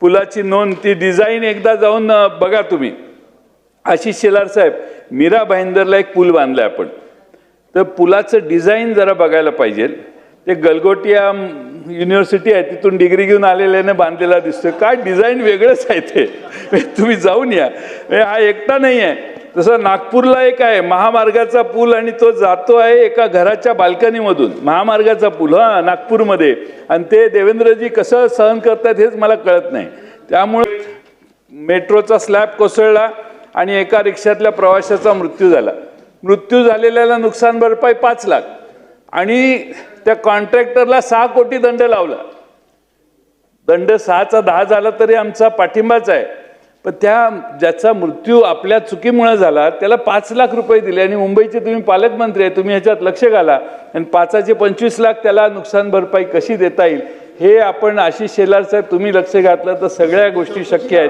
पुलाची नोंद, ती डिझाईन एकदा जाऊन बघा तुम्ही. आशिष शेलार साहेब, मीरा भाईंदरला एक पूल बांधलाय आपण, तर पुलाचं डिझाईन जरा बघायला पाहिजे. ते गलगोटिया युनिव्हर्सिटी आहे, तिथून डिग्री घेऊन आलेल्याने बांधलेला दिसतोय. काय डिझाईन वेगळंच आहे ते, तुम्ही जाऊन या. हा एकटा नाही आहे. तसं नागपूरला एक आहे महामार्गाचा पूल, आणि तो जातो आहे एका घराच्या बाल्कनीमधून, महामार्गाचा पूल नागपूरमध्ये. आणि ते देवेंद्रजी कसं सहन करतात हेच मला कळत नाही. त्यामुळे मेट्रोचा स्लॅब कोसळला आणि एका रिक्षातल्या प्रवाशाचा मृत्यू झाला. मृत्यू झालेल्याला नुकसान भरपाई 5 लाख, आणि त्या कॉन्ट्रॅक्टरला 6 कोटी दंड लावला. दंड 6चा 10 झाला तरी आमचा पाठिंबाच आहे. पण ज्याचा मृत्यू आपल्या चुकीमुळे झाला त्याला 5 लाख रुपये दिले. आणि मुंबईचे तुम्ही पालकमंत्री आहे, तुम्ही ह्याच्यात लक्ष घाला. आणि 5चे 25 लाख त्याला नुकसान भरपाई कशी देता येईल हे आपण, आशिष शेलार साहेब तुम्ही लक्ष घातलं तर सगळ्या गोष्टी शक्य आहेत.